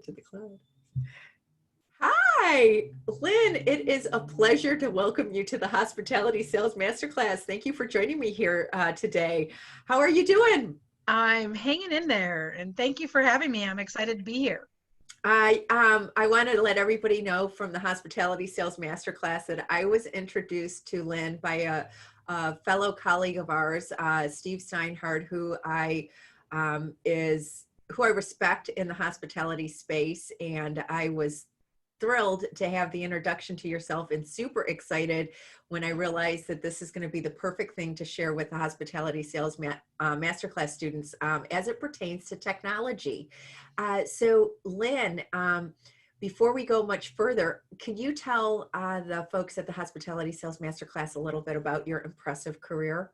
To the cloud. Hi, Lynn. It is a pleasure to welcome you to the Hospitality Sales Masterclass. Thank you for joining me here today. How are you doing? I'm hanging in there, and thank you for having me. I'm excited to be here. I wanted to let everybody know from the Hospitality Sales Masterclass that I was introduced to Lynn by a fellow colleague of ours, Steve Steinhardt, who I respect in the hospitality space, and I was thrilled to have the introduction to yourself and super excited when I realized that this is going to be the perfect thing to share with the hospitality sales masterclass students as it pertains to technology. So Lynn, before we go much further, can you tell the folks at the Hospitality Sales Masterclass a little bit about your impressive career?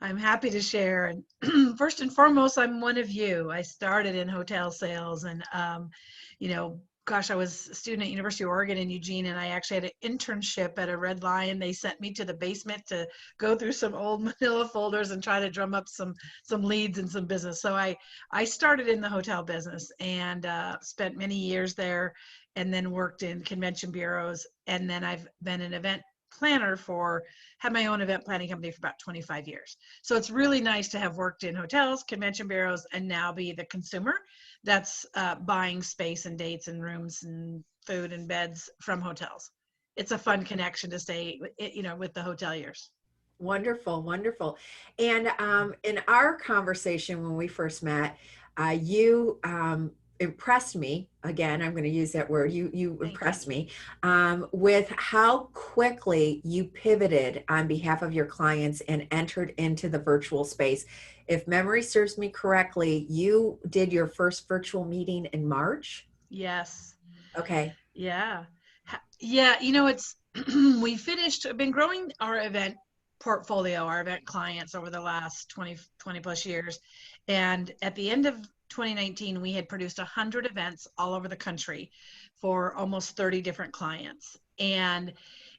I'm happy to share. And first and foremost, I'm one of you. I started in hotel sales, and you know, gosh, I was a student at University of Oregon in Eugene, and I actually had an internship at a Red Lion. They sent me to the basement to go through some old manila folders and try to drum up some leads and some business. So I started in the hotel business and spent many years there, and then worked in convention bureaus, and then I've been an event planner had my own event planning company for about 25 years. So it's really nice to have worked in hotels, convention bureaus, and now be the consumer that's buying space and dates and rooms and food and beds from hotels. It's a fun connection to stay, with the hoteliers. Wonderful, wonderful. And in our conversation when we first met, you impressed me. Again, I'm going to use that word. You Thank you. impressed me with how quickly you pivoted on behalf of your clients and entered into the virtual space. If memory serves me correctly, you did your first virtual meeting in March. Yes. Okay. Yeah. Yeah. It's, I've been growing our event portfolio, our event clients over the last 20 plus years. And at the end of 2019, we had produced 100 events all over the country for almost 30 different clients. And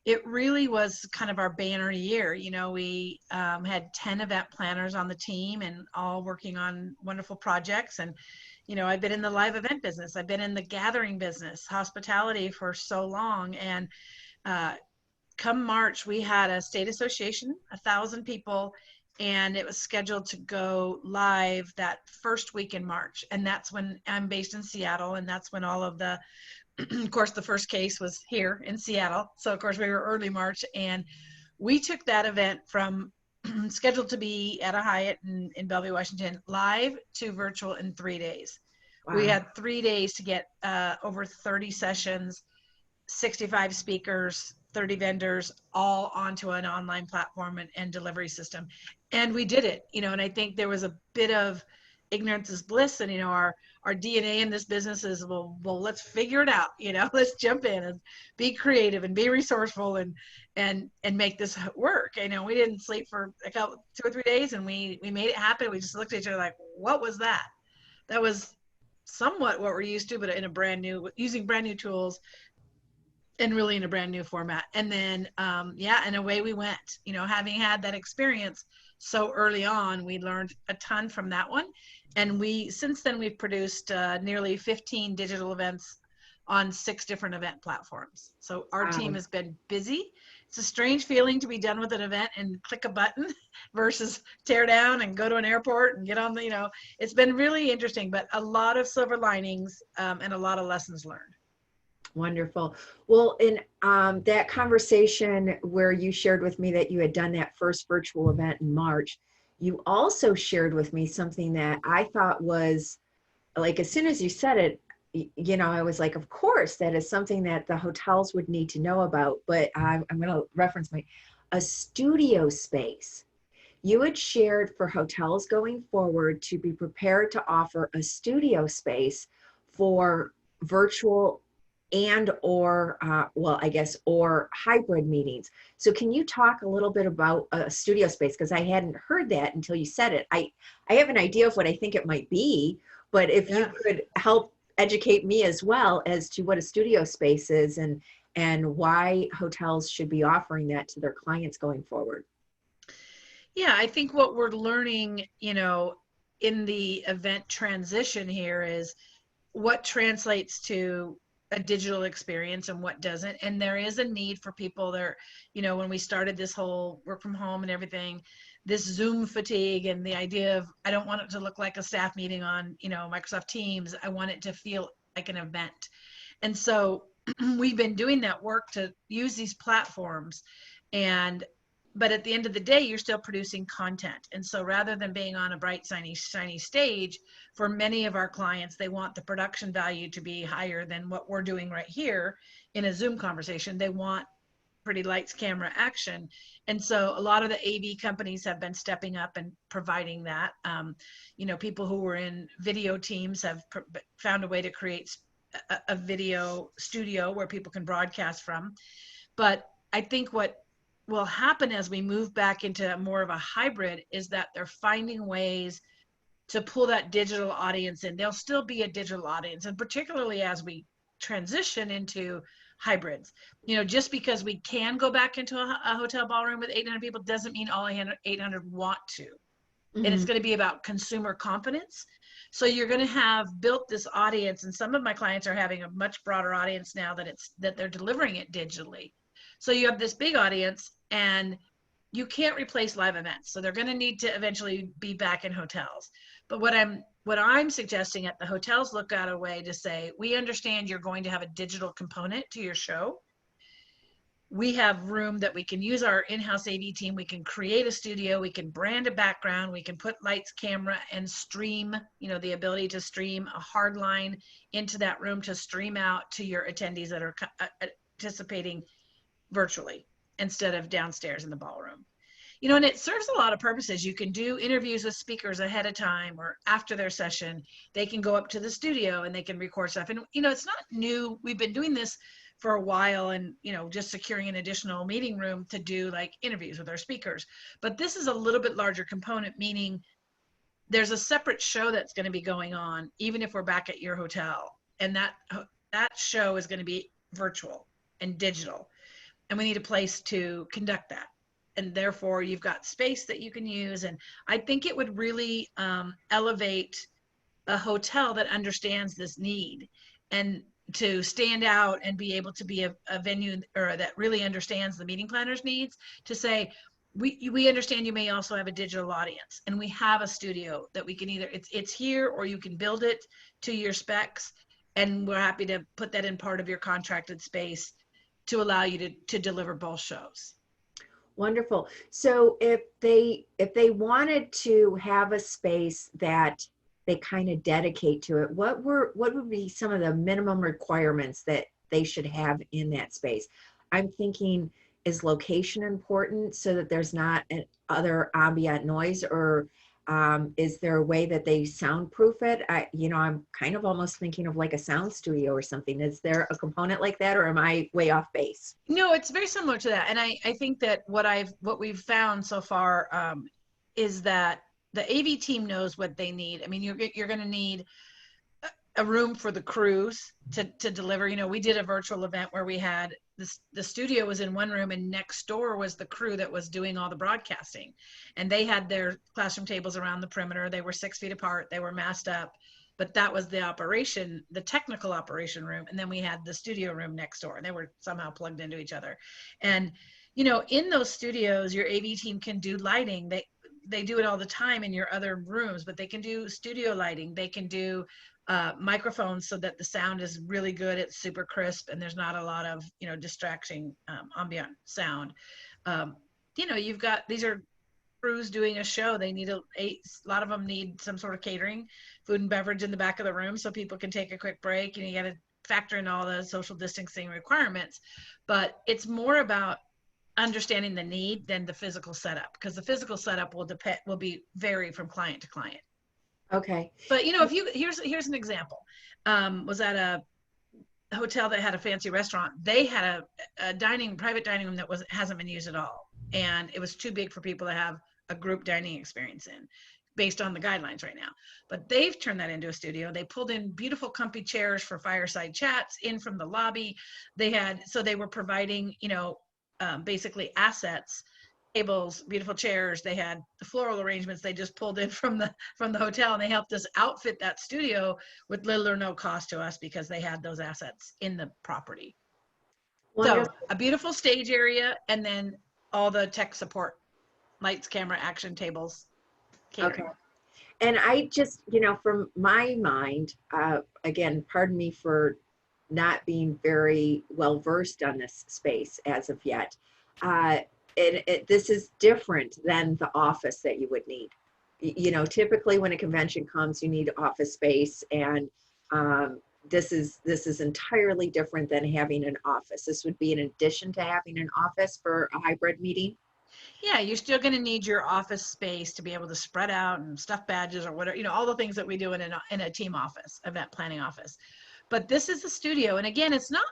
it really was kind of our banner year. We had 10 event planners on the team and all working on wonderful projects. And I've been in the live event business. I've been in the gathering business, hospitality for so long. And uh, come March, we had a state association, 1,000 people, and it was scheduled to go live that first week in March. And that's when I'm based in Seattle. And that's when all of of course, the first case was here in Seattle. So, of course, we were early March. And we took that event from scheduled to be at a Hyatt in Bellevue, Washington, live to virtual in 3 days. We Wow. had 3 days to get over 30 sessions, 65 speakers, 30 vendors, all onto an online platform and delivery system. And we did it, and I think there was a bit of ignorance is bliss. And, our DNA in this business is, well, let's figure it out, let's jump in and be creative and be resourceful and make this work. We didn't sleep for a couple, 2 or 3 days, and we made it happen. We just looked at each other like, what was that? That was somewhat what we're used to, but in a using brand new tools and really in a brand new format. And then, and away we went. Having had that experience so early on, we learned a ton from that one. And since then, we've produced nearly 15 digital events on 6 different event platforms. So our team Wow. has been busy. It's a strange feeling to be done with an event and click a button versus tear down and go to an airport and get on it's been really interesting, but a lot of silver linings and a lot of lessons learned. Wonderful. Well, in that conversation where you shared with me that you had done that first virtual event in March, you also shared with me something that I thought was like, as soon as you said it, I was like, of course, that is something that the hotels would need to know about. But I'm going to reference a studio space. You had shared for hotels going forward to be prepared to offer a studio space for virtual and or well, I guess, or hybrid meetings. So can you talk a little bit about a studio space? Because I hadn't heard that until you said it. I have an idea of what I think it might be, but if you Yeah. could help educate me as well as to what a studio space is and why hotels should be offering that to their clients going forward. Yeah, I think what we're learning, in the event transition here is what translates to a digital experience and what doesn't. And there is a need for people there. You know, when we started this whole work from home and everything, this Zoom fatigue and the idea of, I don't want it to look like a staff meeting on, you know, Microsoft Teams. I want it to feel like an event. And so we've been doing that work to use these platforms. And but at the end of the day, you're still producing content. And so rather than being on a bright, shiny stage, for many of our clients, they want the production value to be higher than what we're doing right here in a Zoom conversation. They want pretty lights, camera, action. And so a lot of the AV companies have been stepping up and providing that. You know, people who were in video teams have found a way to create a video studio where people can broadcast from. But I think what will happen as we move back into more of a hybrid is that they're finding ways to pull that digital audience in. There'll still be a digital audience, and particularly as we transition into hybrids. You know, just because we can go back into a hotel ballroom with 800 people doesn't mean all 800 want to. And it's going to be about consumer confidence. So you're going to have built this audience, and some of my clients are having a much broader audience now that they're delivering it digitally. So you have this big audience, and you can't replace live events. So they're going to need to eventually be back in hotels. But what I'm suggesting at the hotels, look at a way to say, we understand you're going to have a digital component to your show. We have room that we can use our in-house AV team. We can create a studio. We can brand a background. We can put lights, camera, and stream, you know, the ability to stream a hard line into that room to stream out to your attendees that are participating virtually instead of downstairs in the ballroom. You know, and it serves a lot of purposes. You can do interviews with speakers ahead of time or after their session. They can go up to the studio and they can record stuff. And, you know, it's not new. We've been doing this for a while, and, you know, just securing an additional meeting room to do like interviews with our speakers. But this is a little bit larger component, meaning there's a separate show that's going to be going on, even if we're back at your hotel. And that show is going to be virtual and digital. And we need a place to conduct that. And therefore, you've got space that you can use. And I think it would really elevate a hotel that understands this need, and to stand out and be able to be a venue or that really understands the meeting planner's needs, to say, we understand you may also have a digital audience, and we have a studio that we can either, it's here, or you can build it to your specs. And we're happy to put that in part of your contracted space to allow you to deliver both shows. Wonderful. So if they wanted to have a space that they kind of dedicate to it, what would be some of the minimum requirements that they should have in that space? I'm thinking, is location important so that there's not other ambient noise, or is there a way that they soundproof it? I'm kind of almost thinking of like a sound studio or something. Is there a component like that, or am I way off base? No, it's very similar to that. And I think that what we've found so far is that the AV team knows what they need. I mean, you're going to need a room for the crews to deliver. You know, we did a virtual event where we had the studio was in one room, and next door was the crew that was doing all the broadcasting. And they had their classroom tables around the perimeter. They were 6 feet apart. They were masked up. But that was the technical operation room. And then we had the studio room next door, and they were somehow plugged into each other. And, you know, in those studios, your AV team can do lighting. They do it all the time in your other rooms, but they can do studio lighting. They can do microphones so that the sound is really good. It's super crisp, and there's not a lot of, you know, distracting ambient sound. You know, these are crews doing a show. They need a lot of them need some sort of catering, food and beverage in the back of the room so people can take a quick break. And you got to factor in all the social distancing requirements. But it's more about understanding the need than the physical setup, because the physical setup will vary from client to client. Okay. But, you know, here's an example. Was at a hotel that had a fancy restaurant. They had a private dining room that hasn't been used at all, and it was too big for people to have a group dining experience in, based on the guidelines right now. But they've turned that into a studio. They pulled in beautiful comfy chairs for fireside chats in from the lobby. They were providing, you know, basically assets tables, beautiful chairs. They had the floral arrangements they just pulled in from the hotel, and they helped us outfit that studio with little or no cost to us because they had those assets in the property. So Wonderful. a beautiful stage area, and then all the tech support, lights, camera, action, tables, Okay. catering. And I just, you know, from my mind, again, pardon me for not being very well versed on this space as of yet. Uh, this is different than the office that you would need. You know, typically when a convention comes, you need office space, and this is entirely different than having an office. This would be in addition to having an office for a hybrid meeting. Yeah, you're still going to need your office space to be able to spread out and stuff badges or whatever, all the things that we do in a team office, event planning office. But this is a studio, and again, it's not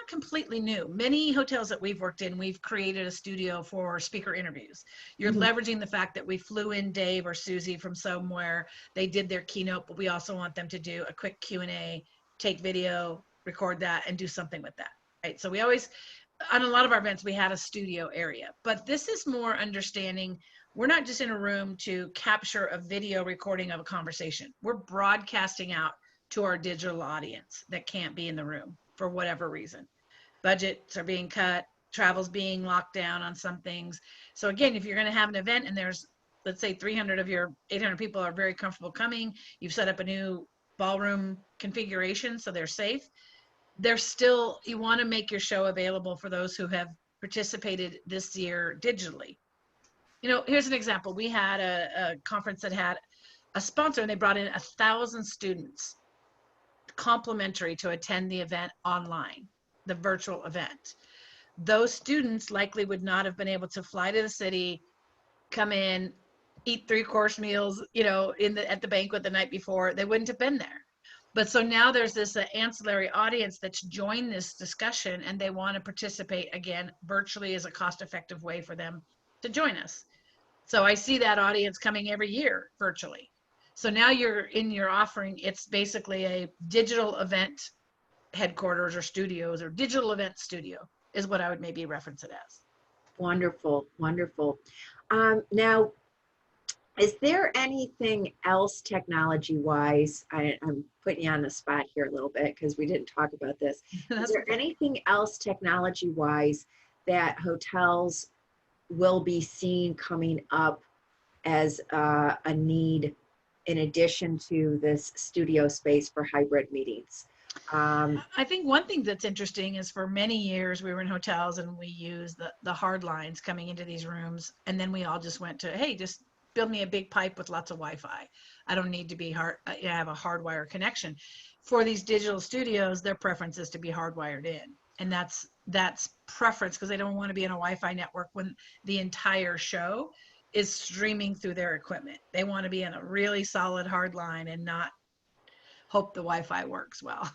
completely new. Many hotels that we've worked in, we've created a studio for speaker interviews. You're Mhm. leveraging the fact that we flew in Dave or Susie from somewhere. They did their keynote, but we also want them to do a quick Q&A, take video, record that, and do something with that. Right. So we always, on a lot of our events, we have a studio area, but this is more understanding. We're not just in a room to capture a video recording of a conversation. We're broadcasting out to our digital audience that can't be in the room for whatever reason. Budgets are being cut, travel's being locked down on some things. So again, if you're going to have an event and there's, let's say 300 of your 800 people are very comfortable coming, you've set up a new ballroom configuration so they're safe. There's still, you want to make your show available for those who have participated this year digitally. Here's an example. We had a conference that had a sponsor, and they brought in 1,000 students complimentary to attend the event online, the virtual event. Those students likely would not have been able to fly to the city, come in, eat 3-course meals, at the banquet the night before. They wouldn't have been there. But so now there's this ancillary audience that's joined this discussion, and they want to participate again virtually as a cost-effective way for them to join us. So I see that audience coming every year virtually. So now you're in your offering, it's basically a digital event headquarters or studios, or digital event studio is what I would maybe reference it as. Wonderful, wonderful. Now, is there anything else technology-wise? I'm putting you on the spot here a little bit because we didn't talk about this. Is there Okay. anything else technology-wise that hotels will be seeing coming up as a need in addition to this studio space for hybrid meetings? I think one thing that's interesting is for many years we were in hotels and we used the hard lines coming into these rooms, and then we all just went to, hey, just build me a big pipe with lots of Wi-Fi. I don't need to be have a hardwire connection. For these digital studios, their preference is to be hardwired in, and that's preference because they don't want to be in a Wi-Fi network when the entire show is streaming through their equipment. They want to be in a really solid hard line and not hope the Wi-Fi works well.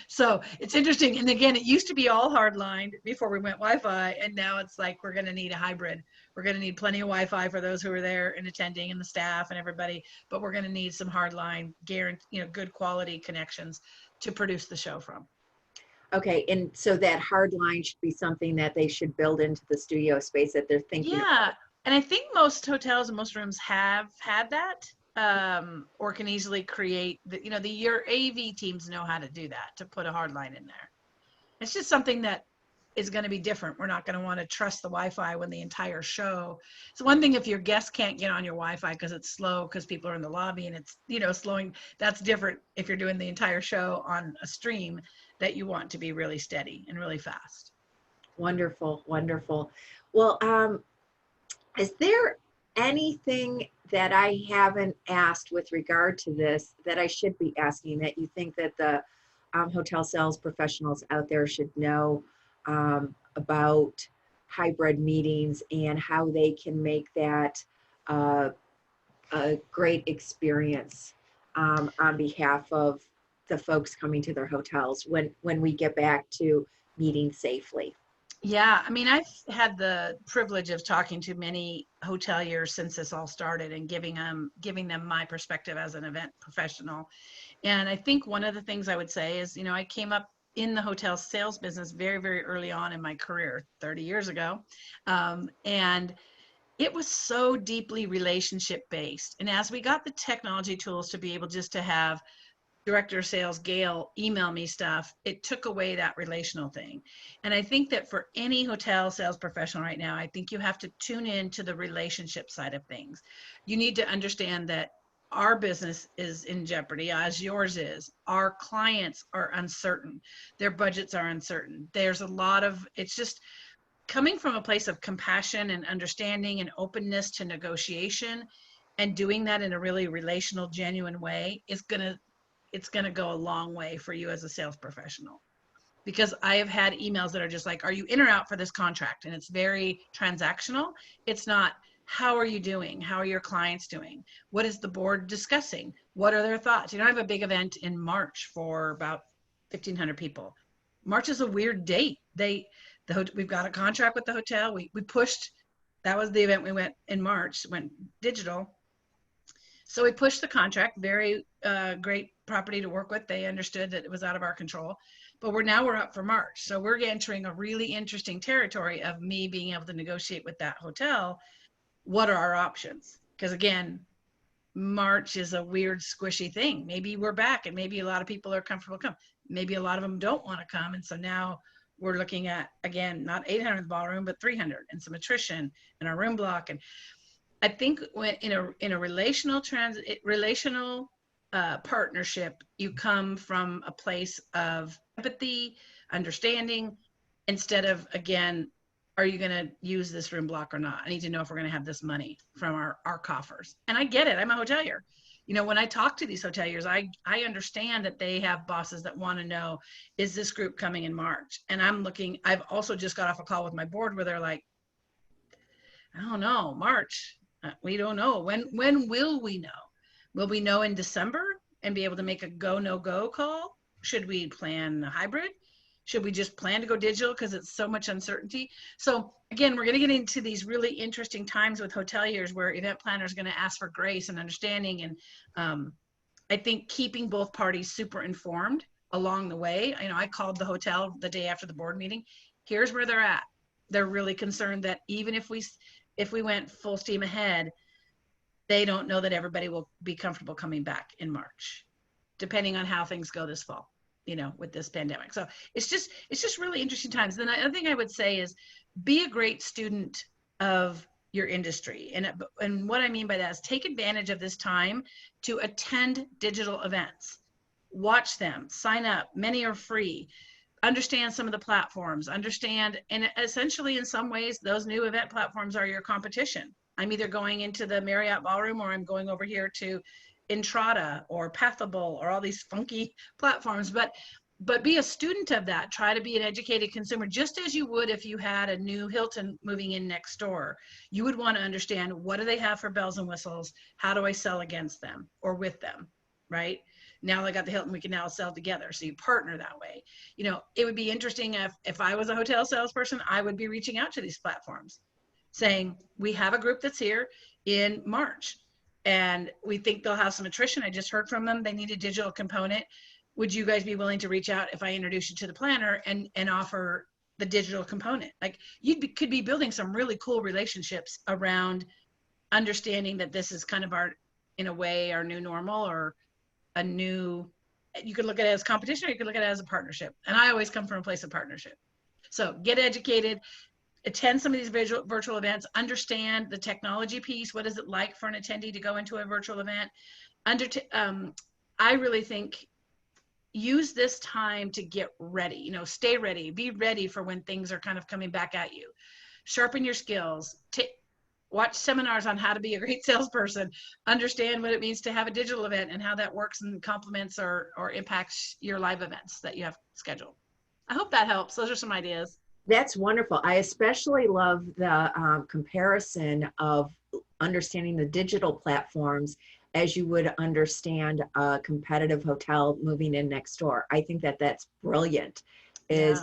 So it's interesting. And again, it used to be all hardlined before we went Wi-Fi, and now it's like we're going to need a hybrid. We're going to need plenty of Wi-Fi for those who are there and attending, and the staff and everybody, but we're going to need some hardline, good quality connections to produce the show from. Okay, and so that hard line should be something that they should build into the studio space that they're thinking Yeah, about. and I think most hotels and most rooms have had that, or can easily create your AV teams know how to do that, to put a hard line in there. It's just something that is going to be different. We're not going to want to trust the Wi-Fi when the entire show. It's one thing if your guests can't get on your Wi-Fi because it's slow because people are in the lobby and it's slowing. That's different if you're doing the entire show on a stream that you want to be really steady and really fast. Wonderful, wonderful. Well, is there anything that I haven't asked with regard to this that I should be asking that you think that the hotel sales professionals out there should know about hybrid meetings and how they can make that uh, a great experience on behalf of the folks coming to their hotels when we get back to meeting safely? Yeah, I mean, I've had the privilege of talking to many hoteliers since this all started and giving them my perspective as an event professional. And I think one of the things I would say is, I came up in the hotel sales business very, very early on in my career, 30 years ago. And it was so deeply relationship based. And as we got the technology tools to be able just to have director of sales Gail email me stuff, it took away that relational thing. And I think that for any hotel sales professional right now, I think you have to tune in to the relationship side of things. You need to understand that our business is in jeopardy, as yours is. Our clients are uncertain, their budgets are uncertain. There's a lot of, it's just coming from a place of compassion and understanding and openness to negotiation, and doing that in a really relational, genuine way is going to, it's going to go a long way for you as a sales professional. Because I have had emails that are just like, are you in or out for this contract? And it's very transactional. It's not, how are you doing? How are your clients doing? What is the board discussing? What are their thoughts? You know, I have a big event in March for about 1,500 people. March is a weird date. We've got a contract with the hotel. We pushed, that was the event we went in March, went digital. So we pushed the contract, very great property to work with. They understood that it was out of our control, but we're up for March. So we're entering a really interesting territory of me being able to negotiate with that hotel. What are our options? Because again, March is a weird, squishy thing. Maybe we're back and maybe a lot of people are comfortable come. Maybe a lot of them don't want to come. And so now we're looking at, again, not 800 in the ballroom, but 300 and some attrition in our room block. And I think when in a relational partnership, you come from a place of empathy, understanding, instead of, again, are you going to use this room block or not? I need to know if we're going to have this money from our coffers. And I get it. I'm a hotelier. You know, when I talk to these hoteliers, I understand that they have bosses that want to know, is this group coming in March? And I've also just got off a call with my board where they're like, I don't know, March. We don't know. When will we know? Will we know in December and be able to make a go, no go call? Should we plan a hybrid? Should we just plan to go digital because it's so much uncertainty? So again, we're going to get into these really interesting times with hoteliers where event planners are going to ask for grace and understanding. And I think keeping both parties super informed along the way. You know, I called the hotel the day after the board meeting. Here's where they're at. They're really concerned that even if we went full steam ahead, they don't know that everybody will be comfortable coming back in March, depending on how things go this fall, you know, with this pandemic. So it's just really interesting times. Then the other thing I would say is be a great student of your industry. And what I mean by that is take advantage of this time to attend digital events, watch them, sign up. Many are free. Understand some of the platforms, understand, and essentially in some ways, those new event platforms are your competition. I'm either going into the Marriott Ballroom or I'm going over here to Entrada or Pathable or all these funky platforms, but be a student of that. Try to be an educated consumer, just as you would if you had a new Hilton moving in next door. You would want to understand, what do they have for bells and whistles? How do I sell against them or with them, right? Now I got the Hilton, we can now sell together. So you partner that way. You know, it would be interesting if I was a hotel salesperson, I would be reaching out to these platforms saying, we have a group that's here in March and we think they'll have some attrition. I just heard from them. They need a digital component. Would you guys be willing to reach out if I introduce you to the planner and offer the digital component? Like could be building some really cool relationships around understanding that this is kind of in a way, our new normal, or you could look at it as competition or you could look at it as a partnership. And I always come from a place of partnership. So get educated, attend some of these virtual events, understand the technology piece. What is it like for an attendee to go into a virtual event? I really think use this time to get ready, you know, stay ready, be ready for when things are kind of coming back at you. Sharpen your skills, watch seminars on how to be a great salesperson, understand what it means to have a digital event and how that works and complements or impacts your live events that you have scheduled. I hope that helps. Those are some ideas. That's wonderful. I especially love the comparison of understanding the digital platforms as you would understand a competitive hotel moving in next door. I think that that's brilliant. They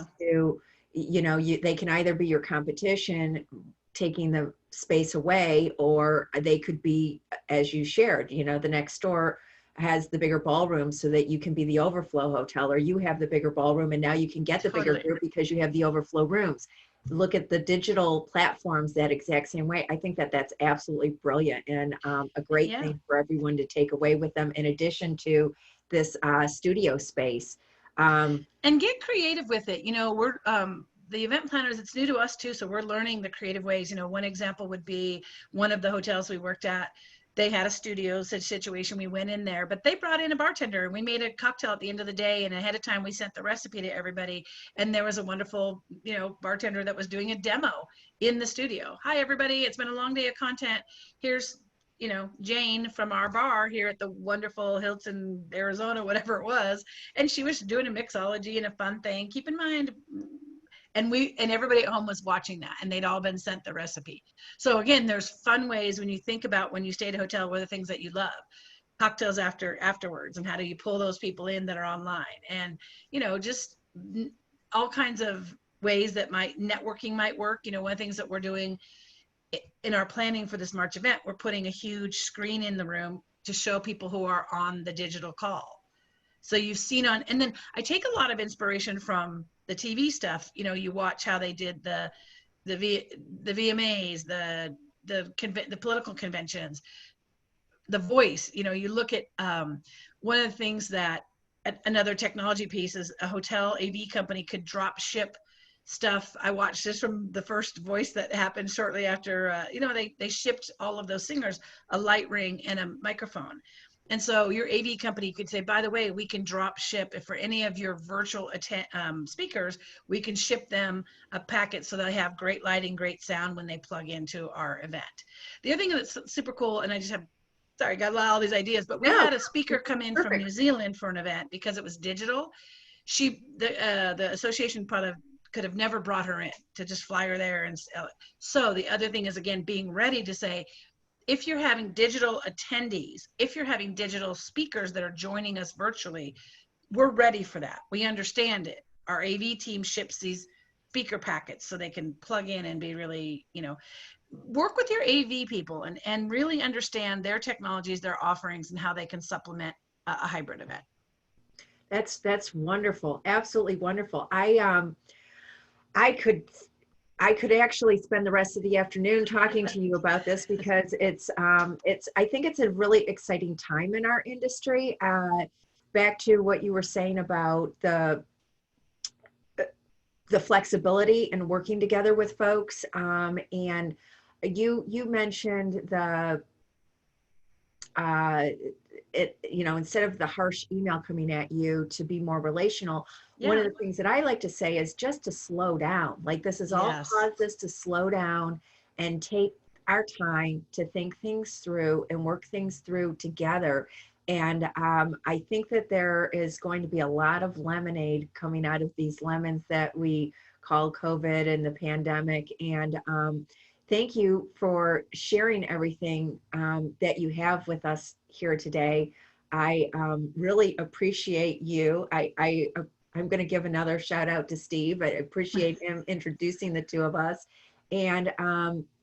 can either be your competition taking the space away, or they could be, as you shared, you know, the next door has the bigger ballroom so that you can be the overflow hotel, or you have the bigger ballroom and now you can get the bigger group because you have the overflow rooms. look at the digital platforms that exact same way. I think that that's absolutely brilliant and a great Yeah. thing for everyone to take away with them in addition to this studio space. Um, And get creative with it. We're the event planners, it's new to us too, so we're learning the creative ways. One example would be one of the hotels we worked at. They had a studio situation. We went in there, but they brought in a bartender and we made a cocktail at the end of the day. And ahead of time, we sent the recipe to everybody. And there was a wonderful, bartender that was doing a demo in the studio. Hi, everybody. It's been a long day of content. Here's Jane from our bar here at the wonderful Hilton, Arizona, whatever it was. And she was doing a mixology and a fun thing. Keep in mind, and everybody at home was watching that, and they'd all been sent the recipe. So again, there's fun ways when you think about when you stay at a hotel, what are the things that you love? Cocktails afterwards, and how do you pull those people in that are online? And just all kinds of ways that networking might work. One of the things that we're doing in our planning for this March event, we're putting a huge screen in the room to show people who are on the digital call. So you've seen and then I take a lot of inspiration from the TV stuff. You watch how they did the VMAs, the political conventions, The Voice. You look at one of the things that another technology piece is a hotel AV company could drop ship stuff. I watched this from the first Voice that happened shortly after, they shipped all of those singers a light ring and a microphone. And so your AV company could say, by the way, we can drop ship if for any of your virtual speakers, we can ship them a packet so they have great lighting, great sound when they plug into our event. The other thing that's super cool, and I just have, sorry, got all these ideas, but we no, had a speaker come in from perfect. New Zealand for an event because it was digital. The association could have never brought her in to just fly her there and sell it. So the other thing is, again, being ready to say, if you're having digital attendees, if you're having digital speakers that are joining us virtually, we're ready for that. We understand it. Our AV team ships these speaker packets so they can plug in and be really, work with your AV people and really understand their technologies, their offerings, and how they can supplement a hybrid event. That's wonderful. Absolutely wonderful. I could I could actually spend the rest of the afternoon talking to you about this because I think it's a really exciting time in our industry. Back to what you were saying about the flexibility and working together with folks. And you mentioned uh, instead of the harsh email coming at you, to be more relational. One Yeah. of the things that I like to say is just to slow down. Like, this has all Yes. caused us to slow down and take our time to think things through and work things through together. And I think that there is going to be a lot of lemonade coming out of these lemons that we call COVID and the pandemic. And thank you for sharing everything that you have with us here today. I really appreciate you. I'm going to give another shout out to Steve. I appreciate him introducing the two of us. And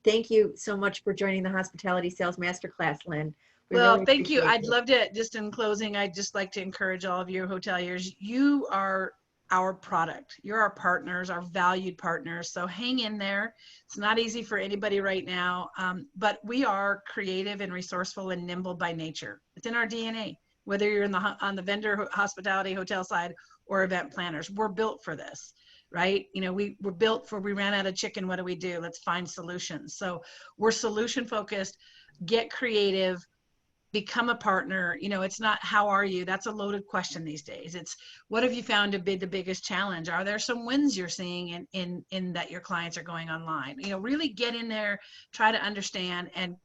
thank you so much for joining the Hospitality Sales Masterclass, Lynn. We Well, really thank you. appreciate I'd you. love to, just in closing, I'd just like to encourage all of you hoteliers. You are our product. You're our partners, our valued partners. So hang in there. It's not easy for anybody right now, but we are creative and resourceful and nimble by nature. It's in our DNA. Whether you're on the vendor hospitality hotel side or event planners, we're built for this, right? We're built for, we ran out of chicken. What do we do? Let's find solutions. So we're solution focused. Get creative, become a partner. It's not how are you? That's a loaded question these days. It's what have you found to be the biggest challenge? Are there some wins you're seeing in that your clients are going online? Really get in there, try to understand and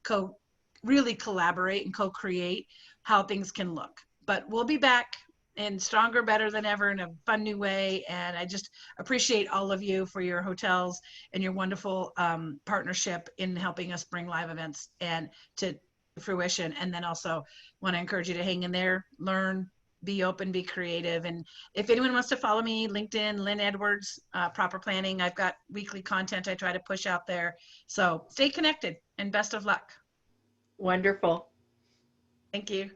really collaborate and co-create how things can look. But we'll be back and stronger, better than ever in a fun new way. And I just appreciate all of you for your hotels and your wonderful partnership in helping us bring live events and to fruition. And then also want to encourage you to hang in there, learn, be open, be creative. And if anyone wants to follow me, LinkedIn, Lynn Edwards, Proper Planning. I've got weekly content I try to push out there. So stay connected and best of luck. Wonderful. Thank you.